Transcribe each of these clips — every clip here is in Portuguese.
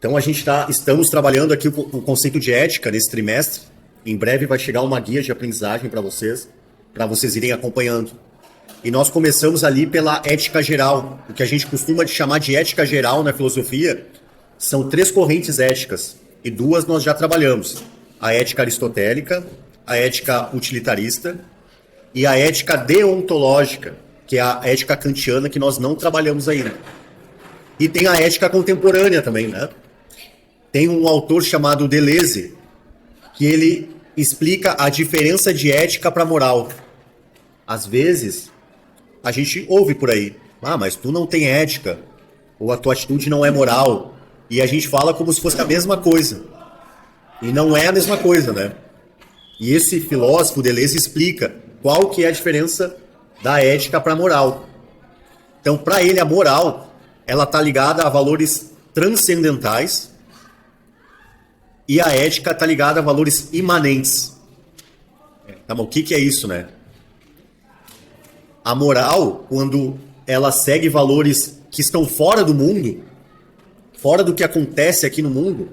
Então estamos trabalhando aqui o conceito de ética nesse trimestre. Em breve vai chegar uma guia de aprendizagem para vocês irem acompanhando. E nós começamos ali pela ética geral. O que a gente costuma chamar de ética geral na filosofia são 3 correntes éticas. E 2 nós já trabalhamos. A ética aristotélica, a ética utilitarista e a ética deontológica, que é a ética kantiana que nós não trabalhamos ainda. E tem a ética contemporânea também, né? Tem um autor chamado Deleuze, que ele explica a diferença de ética para moral. Às vezes, a gente ouve por aí, mas tu não tem ética, ou a tua atitude não é moral, e a gente fala como se fosse a mesma coisa. E não é a mesma coisa, né? E esse filósofo Deleuze explica qual que é a diferença da ética para a moral. Então, para ele, a moral, ela está ligada a valores transcendentais, e a ética está ligada a valores imanentes. Tá bom? O que é isso, né? A moral, quando ela segue valores que estão fora do mundo, fora do que acontece aqui no mundo,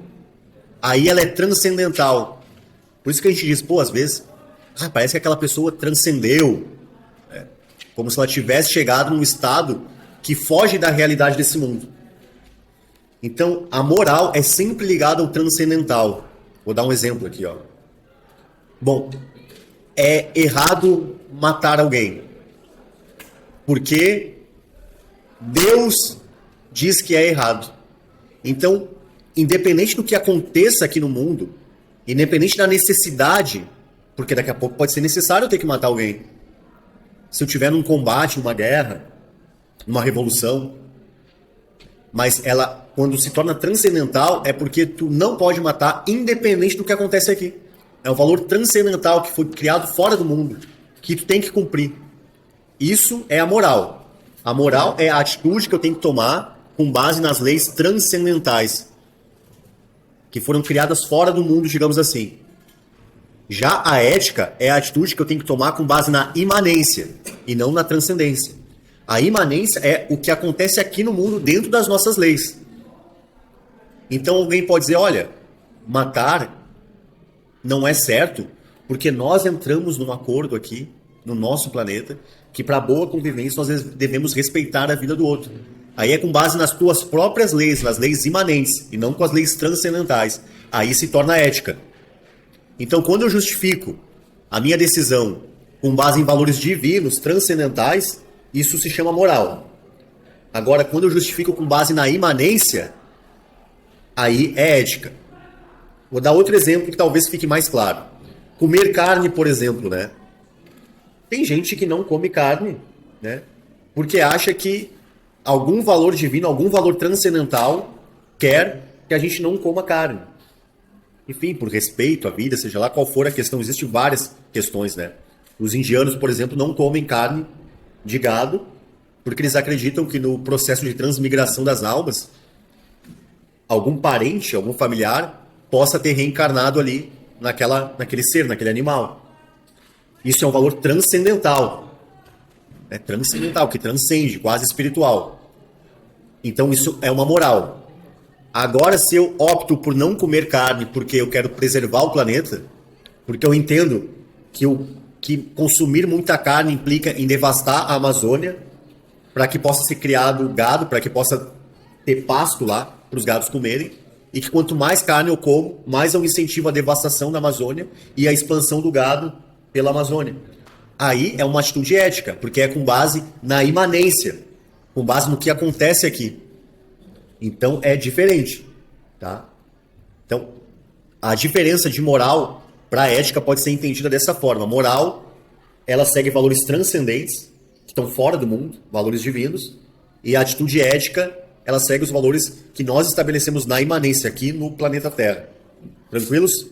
aí ela é transcendental. Por isso que a gente diz, às vezes, parece que aquela pessoa transcendeu, como se ela tivesse chegado num estado que foge da realidade desse mundo. Então, a moral é sempre ligada ao transcendental. Vou dar um exemplo aqui, ó. Bom, é errado matar alguém, porque Deus diz que é errado. Então, independente do que aconteça aqui no mundo, independente da necessidade, porque daqui a pouco pode ser necessário eu ter que matar alguém. Se eu tiver num combate, numa guerra, numa revolução, mas ela, quando se torna transcendental, é porque tu não pode matar independente do que acontece aqui. É um valor transcendental que foi criado fora do mundo, que tu tem que cumprir. Isso é a moral. A moral é a atitude que eu tenho que tomar com base nas leis transcendentais, que foram criadas fora do mundo, digamos assim. Já a ética é a atitude que eu tenho que tomar com base na imanência e não na transcendência. A imanência é o que acontece aqui no mundo dentro das nossas leis. Então alguém pode dizer, olha, matar não é certo, porque nós entramos num acordo aqui, no nosso planeta, que para boa convivência nós devemos respeitar a vida do outro. Aí é com base nas tuas próprias leis, nas leis imanentes, e não com as leis transcendentais. Aí se torna ética. Então quando eu justifico a minha decisão com base em valores divinos, transcendentais, isso se chama moral. Agora, quando eu justifico com base na imanência, aí é ética. Vou dar outro exemplo que talvez fique mais claro. Comer carne, por exemplo, né? Tem gente que não come carne, né? Porque acha que algum valor divino, algum valor transcendental quer que a gente não coma carne. Enfim, por respeito à vida, seja lá qual for a questão, existem várias questões, né? Os indianos, por exemplo, não comem carne de gado, porque eles acreditam que no processo de transmigração das almas, algum parente, algum familiar, possa ter reencarnado ali naquele ser, naquele animal. Isso é um valor transcendental. É transcendental, que transcende, quase espiritual. Então isso é uma moral. Agora, se eu opto por não comer carne porque eu quero preservar o planeta, porque eu entendo que consumir muita carne implica em devastar a Amazônia, para que possa ser criado gado, para que possa ter pasto lá para os gados comerem, e que quanto mais carne eu como, mais eu incentivo a devastação da Amazônia e a expansão do gado pela Amazônia. Aí é uma atitude ética, porque é com base na imanência, com base no que acontece aqui. Então é diferente, tá? Então, a diferença de moral para a ética pode ser entendida dessa forma. Moral, ela segue valores transcendentes, que estão fora do mundo, valores divinos, e a atitude ética, ela segue os valores que nós estabelecemos na imanência aqui no planeta Terra. Tranquilos?